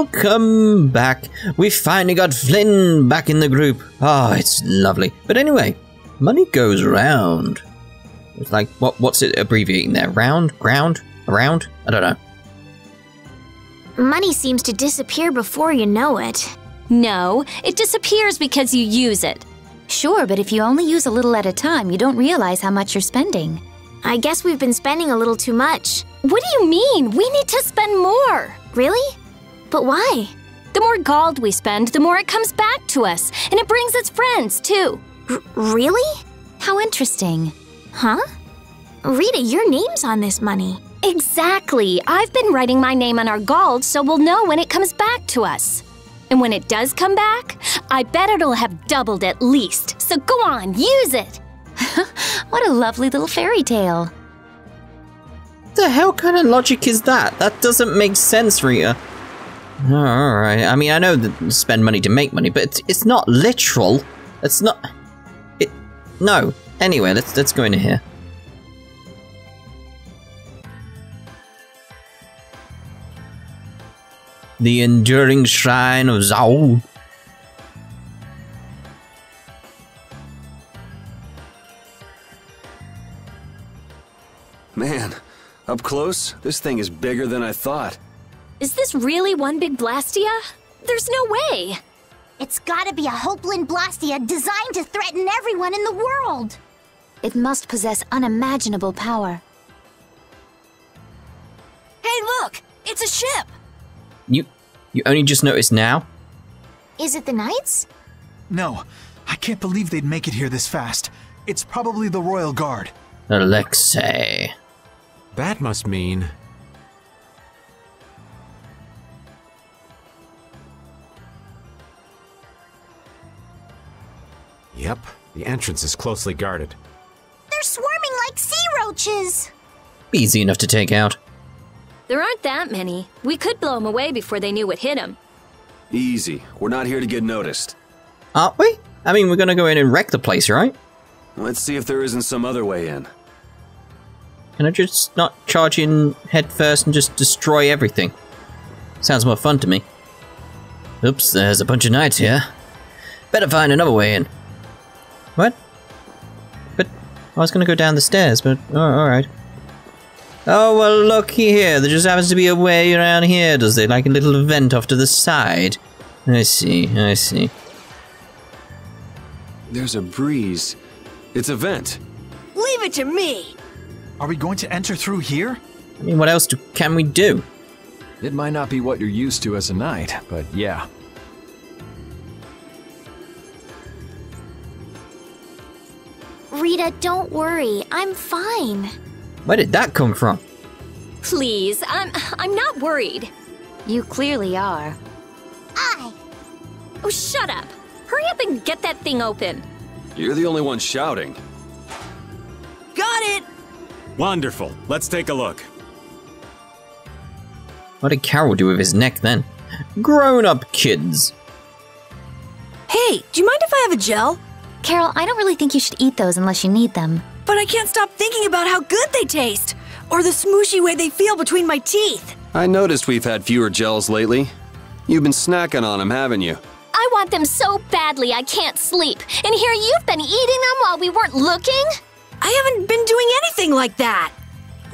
welcome back. We finally got Flynn back in the group. Oh, it's lovely. But anyway, money goes round. It's like, what's it abbreviating there? Round? Ground? Around? I don't know. Money seems to disappear before you know it. No, it disappears because you use it. Sure, but if you only use a little at a time, you don't realize how much you're spending. I guess we've been spending a little too much. What do you mean? We need to spend more. Really? But why? The more gold we spend, the more it comes back to us. And it brings its friends, too. Really? How interesting. Huh? Rita, your name's on this money. Exactly. I've been writing my name on our gold so we'll know when it comes back to us. And when it does come back, I bet it'll have doubled at least. So go on, use it. What a lovely little fairy tale. The hell kind of logic is that? That doesn't make sense, Rita. Alright, I mean, I know that you spend money to make money, but it's not literal. It's not... No. Anyway, let's go into here. The enduring shrine of Zaude. Man, up close, this thing is bigger than I thought. Is this really one big Blastia? There's no way. It's gotta be a Hopeland Blastia designed to threaten everyone in the world. It must possess unimaginable power. Hey, look! It's a ship! You only just noticed now? Is it the Knights? No, I can't believe they'd make it here this fast. It's probably the Royal Guard. Alexei. That must mean... Yep, the entrance is closely guarded. They're swarming like sea roaches. Easy enough to take out. There aren't that many. We could blow them away before they knew what hit them. Easy. We're not here to get noticed. Aren't we? I mean, we're gonna go in and wreck the place, right? Let's see if there isn't some other way in. Can I just not charge in head first and just destroy everything? Sounds more fun to me. Oops, there's a bunch of knights here. Better find another way in. What? But I was gonna go down the stairs, but alright. Oh, well, looky here. There just happens to be a way around here, does there? Like a little vent off to the side. I see, I see. There's a breeze. It's a vent. Leave it to me! Are we going to enter through here? I mean, what else can we do? It might not be what you're used to as a knight, but yeah. Rita, don't worry. I'm fine. Where did that come from? Please, I'm not worried. You clearly are. Oh, shut up. Hurry up and get that thing open. You're the only one shouting. Got it! Wonderful. Let's take a look. What did Carol do with his neck then? Grown-up kids. Hey, do you mind if I have a gel? Carol, I don't really think you should eat those unless you need them. But I can't stop thinking about how good they taste! Or the smooshy way they feel between my teeth! I noticed we've had fewer gels lately. You've been snacking on them, haven't you? I want them so badly I can't sleep. And here you've been eating them while we weren't looking? I haven't been doing anything like that!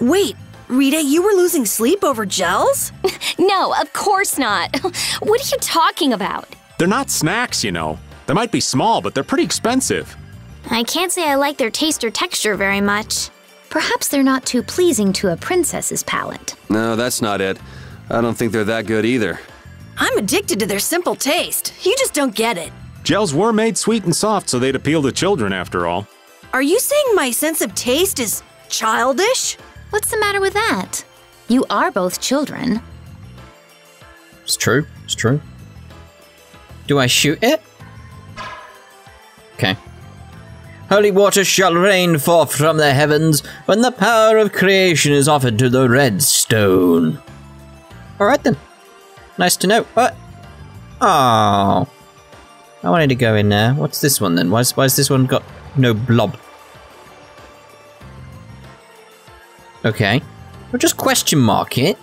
Wait, Rita, you were losing sleep over gels? No, of course not. What are you talking about? They're not snacks, you know. They might be small, but they're pretty expensive. I can't say I like their taste or texture very much. Perhaps they're not too pleasing to a princess's palate. No, that's not it. I don't think they're that good either. I'm addicted to their simple taste. You just don't get it. Gels were made sweet and soft so they'd appeal to children after all. Are you saying my sense of taste is childish? What's the matter with that? You are both children. It's true, it's true. Do I shoot it? Okay. Holy water shall rain forth from the heavens when the power of creation is offered to the red stone. Alright then. Nice to know. What? Oh. I wanted to go in there. What's this one then? Why's this one got no blob? Okay. We'll just question mark it.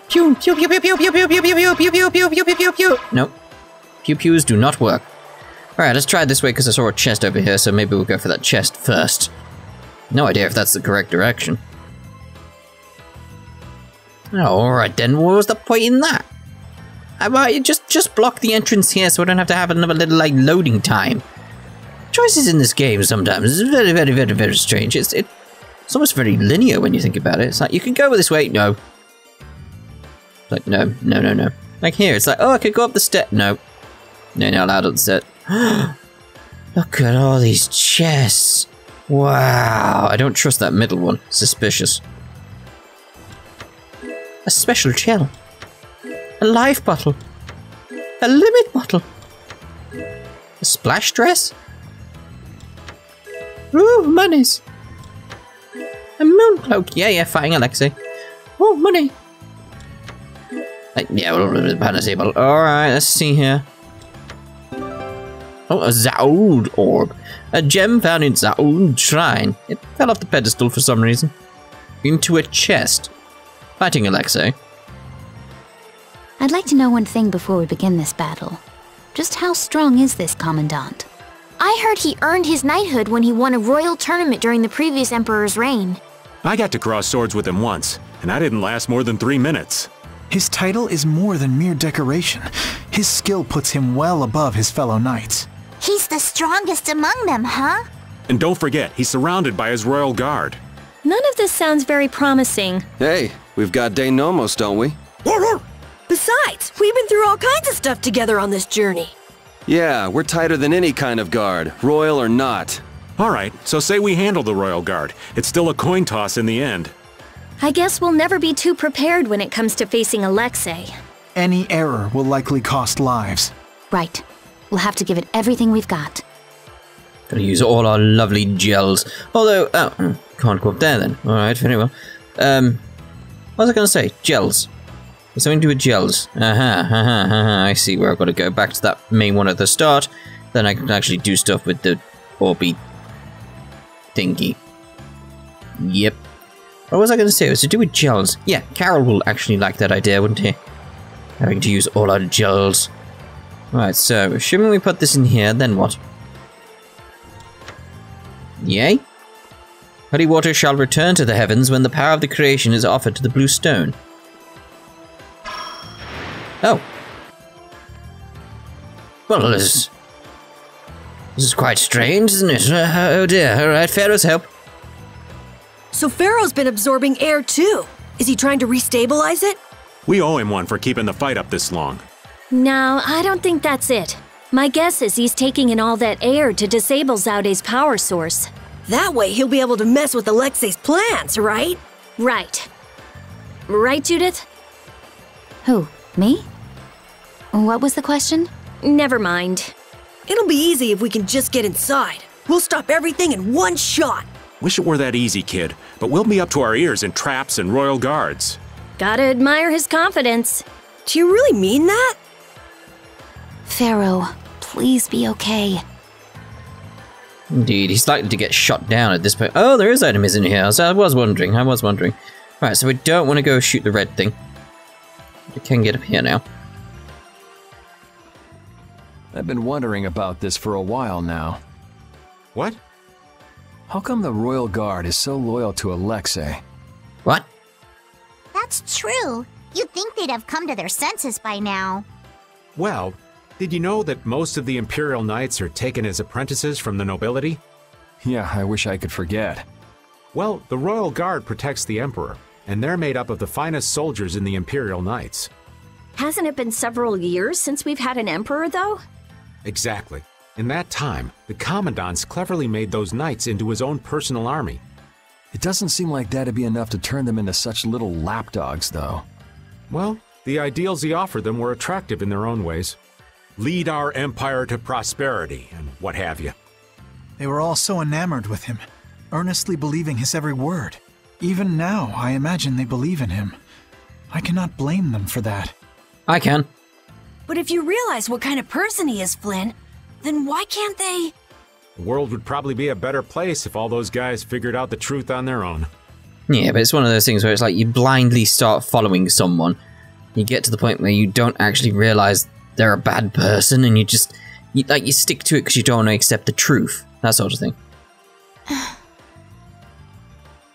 Pew, pew, pew, pew, pew, pew, pew, pew, pew, pew, pew, pew, pew, pew, pew, pew, pew. Nope. Pew-pews do not work. Alright, let's try it this way because I saw a chest over here, so maybe we'll go for that chest first. No idea if that's the correct direction. Oh, alright then, what was the point in that? I might just block the entrance here so I don't have to have another little, like, loading time. Choices in this game sometimes is very, very, very, very strange. It's almost very linear when you think about it. It's like, you can go this way, no. Like, no, no, no, no. Like here, it's like, oh, I could go up the step, no. No, not allowed on the set. Look at all these chests. Wow, I don't trust that middle one. Suspicious. A special gel. A life bottle. A limit bottle. A splash dress. Ooh, monies. A moon cloak. Yeah, fighting Alexei. Oh, money. Yeah, we'll panacea bottle. Alright, let's see here. Oh, a Zaude orb. A gem found in Zaude shrine. It fell off the pedestal for some reason. Into a chest. Fighting Alexei. I'd like to know one thing before we begin this battle. Just how strong is this Commandant? I heard he earned his knighthood when he won a royal tournament during the previous emperor's reign. I got to cross swords with him once, and I didn't last more than 3 minutes. His title is more than mere decoration. His skill puts him well above his fellow knights. He's the strongest among them, huh? And don't forget, he's surrounded by his royal guard. None of this sounds very promising. Hey, we've got De Nomos, don't we? Besides, we've been through all kinds of stuff together on this journey. Yeah, we're tighter than any kind of guard, royal or not. All right, so say we handle the royal guard. It's still a coin toss in the end. I guess we'll never be too prepared when it comes to facing Alexei. Any error will likely cost lives. Right. We'll have to give it everything we've got. Gotta use all our lovely gels. Although, can't go up there then. Alright, very well. What was I gonna say? Gels. There's something to do with gels. I see where I've got to go. Back to that main one at the start. Then I can actually do stuff with the Orby thingy. Yep. What was I going to say? It was to do with gels. Yeah, Carol will actually like that idea, wouldn't he? Having to use all our gels. Right, so, assuming we put this in here, then what? Yay? Holy water shall return to the heavens when the power of the creation is offered to the blue stone. Oh. Well, this is quite strange, isn't it? Oh dear, alright, Pharaoh's help. So Pharaoh's been absorbing air too. Is he trying to restabilize it? We owe him one for keeping the fight up this long. No, I don't think that's it. My guess is he's taking in all that air to disable Zaude's power source. That way he'll be able to mess with Alexei's plans, right? Right. Right, Judith? Who? Me? What was the question? Never mind. It'll be easy if we can just get inside. We'll stop everything in one shot. Wish it were that easy, kid, but we'll be up to our ears in traps and royal guards. Gotta admire his confidence. Do you really mean that? Pharaoh, please be okay. Indeed, he's likely to get shot down at this point. Oh, there is items in here. So I was wondering. Right, so we don't want to go shoot the red thing. We can get up here now. I've been wondering about this for a while now. What? How come the Royal Guard is so loyal to Alexei? What? That's true. You'd think they'd have come to their senses by now. Well, did you know that most of the Imperial Knights are taken as apprentices from the nobility? Yeah, I wish I could forget. Well, the Royal Guard protects the Emperor, and they're made up of the finest soldiers in the Imperial Knights. Hasn't it been several years since we've had an emperor, though? Exactly. In that time, the Commandant's cleverly made those knights into his own personal army. It doesn't seem like that'd be enough to turn them into such little lapdogs, though. Well, the ideals he offered them were attractive in their own ways. Lead our empire to prosperity, and what have you. They were all so enamored with him, earnestly believing his every word. Even now, I imagine they believe in him. I cannot blame them for that. I can. But if you realize what kind of person he is, Flynn, then why can't they? The world would probably be a better place if all those guys figured out the truth on their own. Yeah, but it's one of those things where it's like you blindly start following someone, You get to the point where you don't actually realize they're a bad person, and you stick to it because you don't want to accept the truth. That sort of thing.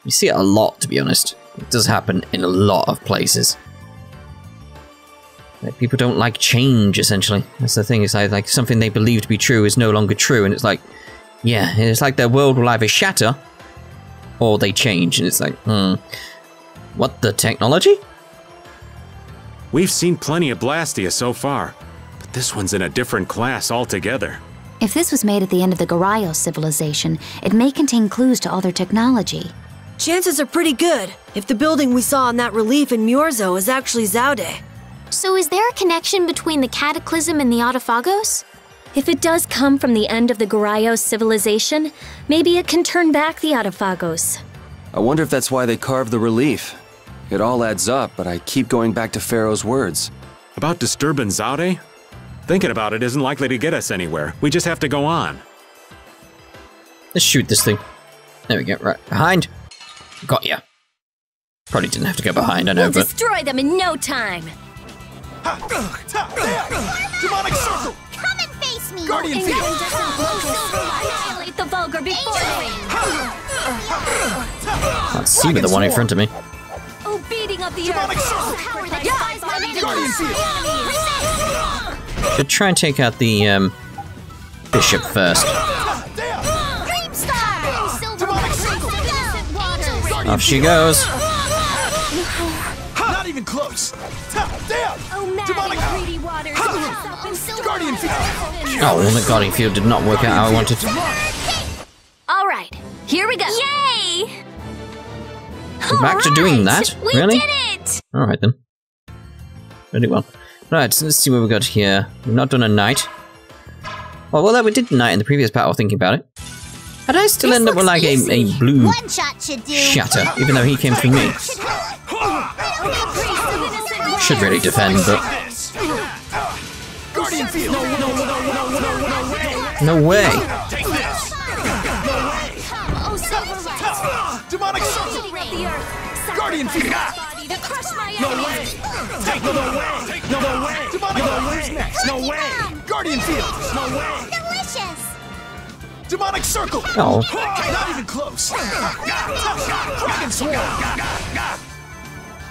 You see it a lot, to be honest. It does happen in a lot of places. Like, people don't like change, essentially. That's the thing. It's like something they believe to be true is no longer true, and it's like, yeah, it's like their world will either shatter or they change, and it's like, what, the technology? We've seen plenty of Blastia so far, but this one's in a different class altogether. If this was made at the end of the Geraios civilization, it may contain clues to all their technology. Chances are pretty good, if the building we saw on that relief in Murzo is actually Zaude. So is there a connection between the Cataclysm and the Autophagos? If it does come from the end of the Geraios civilization, maybe it can turn back the Autophagos. I wonder if that's why they carved the relief. It all adds up, but I keep going back to Pharaoh's words. About disturbing Zaude? Thinking about it isn't likely to get us anywhere. We just have to go on. Let's shoot this thing. There we go, right. Behind. Got ya. Probably didn't have to go behind, I know, We'll but... destroy them in no time! Demonic circle! Come and face me! Guardian field! Annihilate the vulgar before me! Can't see with the one in front of me. Oh, beating of the Demonic earth! circle! Guardian field! Should try and take out the, bishop first. Off she goes. Not even close! Oh, mad and greedy waters! Guardian field! Oh, well, the Guardian field did not work out how I wanted. Alright, here we go! Yay! We're back to doing that? We Really? did it! Alright then. Very well. Right, so let's see what we got here. We've not done a knight. Well, we did a knight in the previous battle, thinking about it. How did I still end up with like a blue One shot should do. shatter, even though he came from me? Should really defend, but... Guardian field! No way! Demonic circle! Guardian field! No way! Demonic next! No way! Guardian field! No way! Delicious! Demonic circle! Oh. Not even close! Dragon swarm!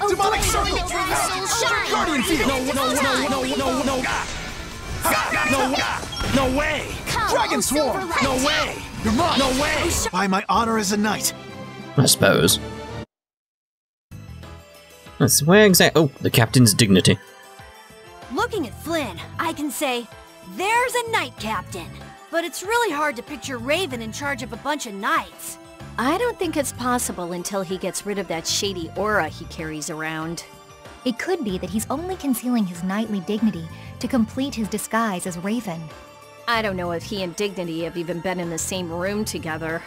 Demonic circle! Guardian field! No way! Dragon swarm! No way! You're mine! No way! By my honor as a knight! I suppose. That's where exactly... Oh, the captain's dignity. Looking at Flynn, I can say, there's a knight captain. But it's really hard to picture Raven in charge of a bunch of knights. I don't think it's possible until he gets rid of that shady aura he carries around. It could be that he's only concealing his knightly dignity to complete his disguise as Raven. I don't know if he and Dignity have even been in the same room together.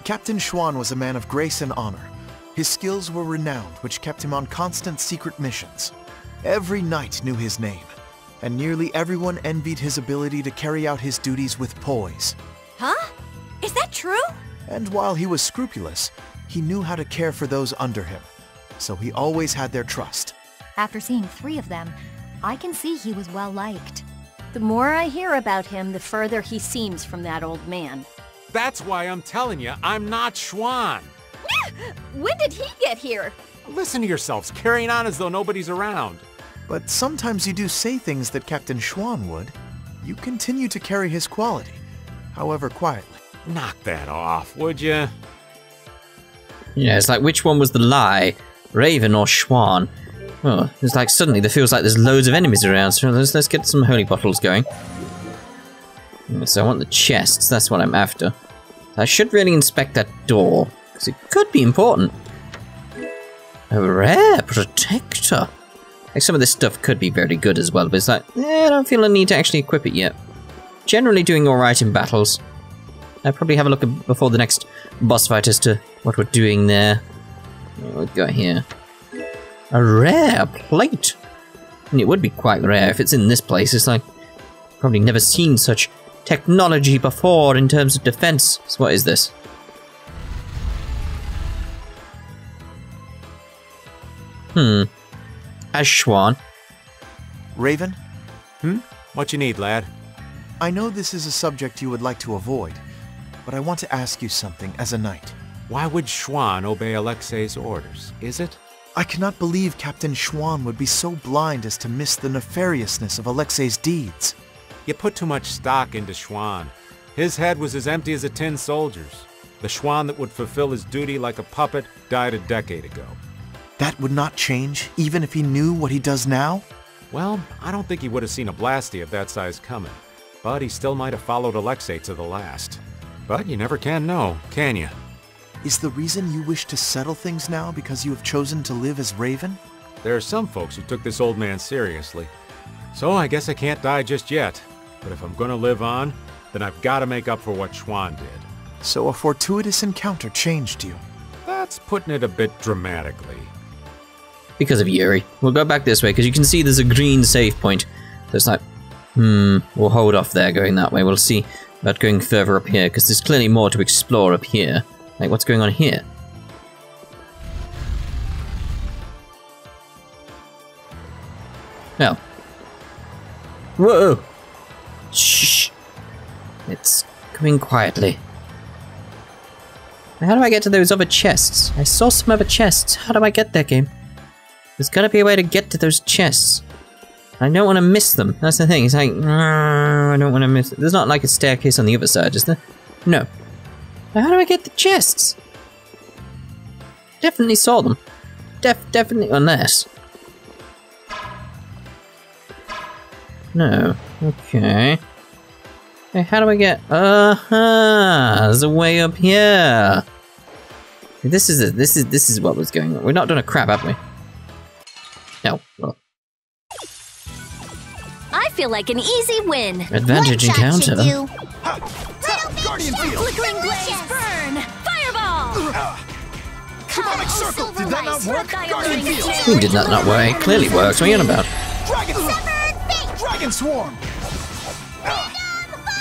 Captain Schwan was a man of grace and honor. His skills were renowned, which kept him on constant secret missions. Every knight knew his name, and nearly everyone envied his ability to carry out his duties with poise. Huh? Is that true? And while he was scrupulous, he knew how to care for those under him, so he always had their trust. After seeing 3 of them, I can see he was well liked. The more I hear about him, the further he seems from that old man. That's why I'm telling you, I'm not Schwan. When did he get here? Listen to yourselves, carrying on as though nobody's around. But sometimes you do say things that Captain Schwan would. You continue to carry his quality, however quietly. Knock that off, would you? Yeah, it's like, which one was the lie? Raven or Schwan? Oh, it's like suddenly there feels like there's loads of enemies around, so let's get some holy bottles going. So I want the chests, that's what I'm after. I should really inspect that door, because it could be important. A rare protector. Like, some of this stuff could be very good as well, but it's like, I don't feel a need to actually equip it yet. Generally doing alright in battles. I'll probably have a look before the next boss fight as to what we're doing there. What we've got here. A rare plate! And it would be quite rare if it's in this place. It's like, probably never seen such technology before in terms of defense. So what is this? As Schwan. Raven? What you need, lad? I know this is a subject you would like to avoid, but I want to ask you something as a knight. Why would Schwan obey Alexei's orders, is it? I cannot believe Captain Schwan would be so blind as to miss the nefariousness of Alexei's deeds. You put too much stock into Schwan. His head was as empty as a tin soldier's. The Schwan that would fulfill his duty like a puppet died a decade ago. That would not change, even if he knew what he does now? Well, I don't think he would have seen a Blastalia of that size coming. But he still might have followed Alexei to the last. But you never can know, can you? Is the reason you wish to settle things now because you have chosen to live as Raven? There are some folks who took this old man seriously. So I guess I can't die just yet. But if I'm gonna live on, then I've got to make up for what Schwan did. So a fortuitous encounter changed you? That's putting it a bit dramatically. Because of Yuri. We'll go back this way, because you can see there's a green save point. So it's like, we'll hold off there going that way. We'll see about going further up here, because there's clearly more to explore up here. Like, what's going on here? Oh. Whoa! Shh! It's coming quietly. How do I get to those other chests? I saw some other chests. How do I get there, game? There's gotta be a way to get to those chests. I don't want to miss them. That's the thing. It's like, I don't want to miss it. There's not like a staircase on the other side, is there? No. How do I get the chests? Definitely saw them. Definitely, unless. No. Okay. Hey, how do I get? There's a way up here. This is what was going on. We've not done a crap, have we? No. Well. I feel like an easy win. Advantage encounter. Guardian Field! Flickering blaze, burn! Fireball! Cosmic Circle! Did that not work? Guardian Field! Who did that not work? It clearly works. What are you on about? Dragon Swarm!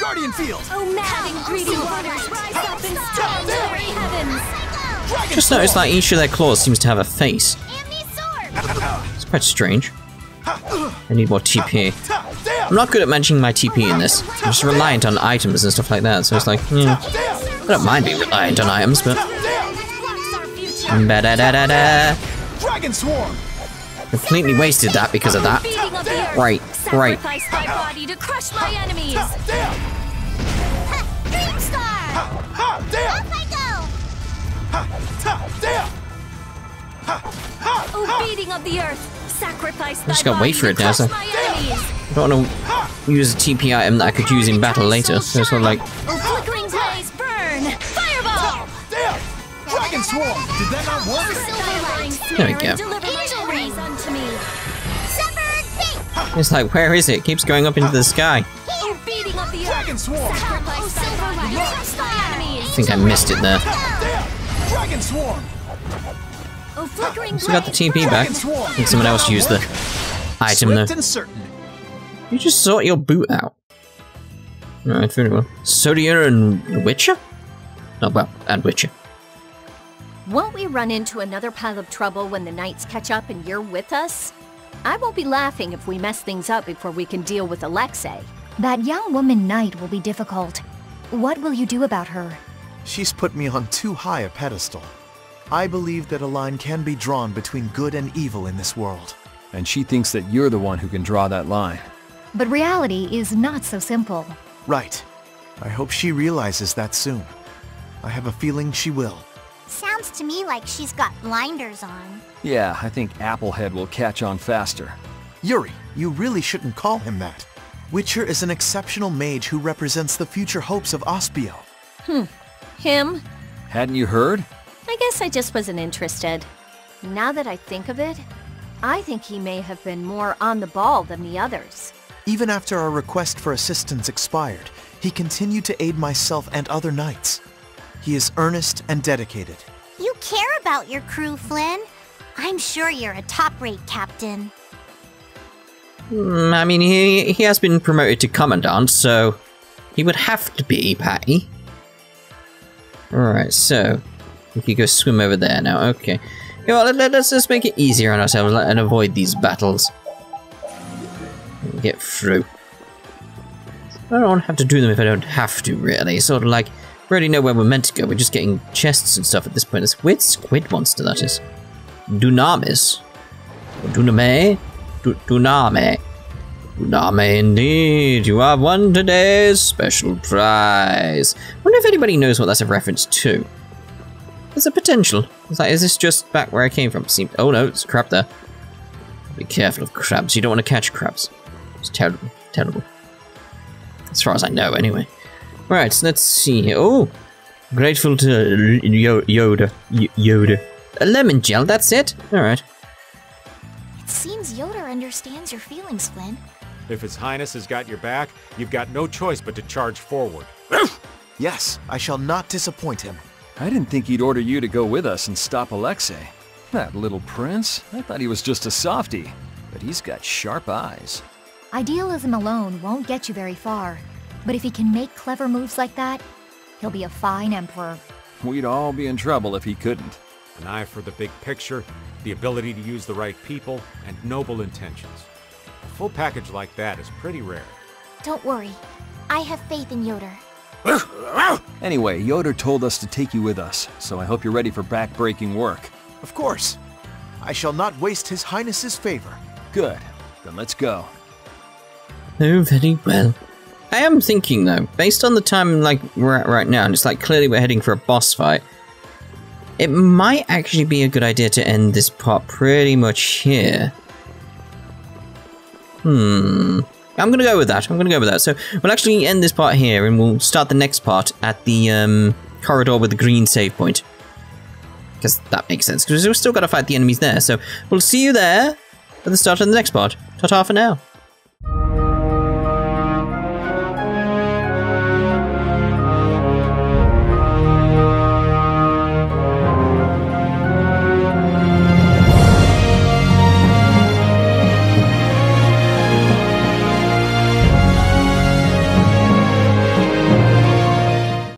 Guardian Field! Oh, mad and greedy waters, rise up and stand in the heavens! Just noticed that each of their claws seems to have a face. It's quite strange. I need more TP. I'm not good at managing my TP in this. I'm just reliant on items and stuff like that, so it's like, yeah. I don't mind being reliant on items, but... Dragon Swarm! Completely wasted that because of that. Right. Sacrifice my body to crush my enemies! Dreamstar! Off I go! Oh, beating of the earth! Sacrifice I just gotta wait for it now, so I don't want to use a TP item that I could use in battle later, so it's sort of like... Oh, flickering blaze, burn! Fireball! Dragon Swarm! Did that not work? There we go. Deliver my enemies unto me! It's like, where is it? It keeps going up into the sky. Oh, beating of the earth! Dragon Swarm! Sacrifice my body to crush my enemies! I think I missed it there. Dragon Swarm! Oh, flickering So we got the TP back. I think someone else used the item though. You just sort your boot out. Alright, very well. Sodia and Witcher? Oh, well, and Witcher. Won't we run into another pile of trouble when the knights catch up and you're with us? I won't be laughing if we mess things up before we can deal with Alexei. That young woman knight will be difficult. What will you do about her? She's put me on too high a pedestal. I believe that a line can be drawn between good and evil in this world. And she thinks that you're the one who can draw that line. But reality is not so simple. Right. I hope she realizes that soon. I have a feeling she will. Sounds to me like she's got blinders on. Yeah, I think Applehead will catch on faster. Yuri, you really shouldn't call him that. Witcher is an exceptional mage who represents the future hopes of Ospio. Him? Hadn't you heard? I guess I just wasn't interested. Now that I think of it, I think he may have been more on the ball than the others. Even after our request for assistance expired, he continued to aid myself and other knights. He is earnest and dedicated. You care about your crew, Flynn. I'm sure you're a top-rate captain. I mean, he has been promoted to Commandant, so he would have to be, Patty. Alright, so we could go swim over there now. Okay. You know, let's just make it easier on ourselves and avoid these battles. Get through. I don't have to do them if I don't have to, really. Sort of like, we already know where we're meant to go. We're just getting chests and stuff at this point. This weird squid monster, that is. Dunamis. Duname? Duname. Duname indeed. You have won today's special prize. I wonder if anybody knows what that's a reference to. There's a potential. It's like, is this just back where I came from? Oh no, it's a crab there. Be careful of crabs. You don't want to catch crabs. It's terrible. Terrible. As far as I know, anyway. Right, so let's see here. Oh! Grateful to Yoda. Yoda. A lemon gel, that's it? Alright. It seems Yoda understands your feelings, Flynn. If His Highness has got your back, you've got no choice but to charge forward. Yes, I shall not disappoint him. I didn't think he'd order you to go with us and stop Alexei. That little prince, I thought he was just a softie, but he's got sharp eyes. Idealism alone won't get you very far, but if he can make clever moves like that, he'll be a fine emperor. We'd all be in trouble if he couldn't. An eye for the big picture, the ability to use the right people, and noble intentions. A full package like that is pretty rare. Don't worry. I have faith in Yoda. Anyway, Yoda told us to take you with us, so I hope you're ready for back-breaking work. Of course. I shall not waste His Highness's favor. Good. Then let's go. Oh, very well. I am thinking, though, based on the time like we're at right now, and it's like clearly we're heading for a boss fight, it might actually be a good idea to end this part pretty much here. I'm gonna go with that. So we'll actually end this part here, and we'll start the next part at the corridor with the green save point. Because that makes sense, because we've still got to fight the enemies there. So we'll see you there at the start of the next part. Ta-ta for now.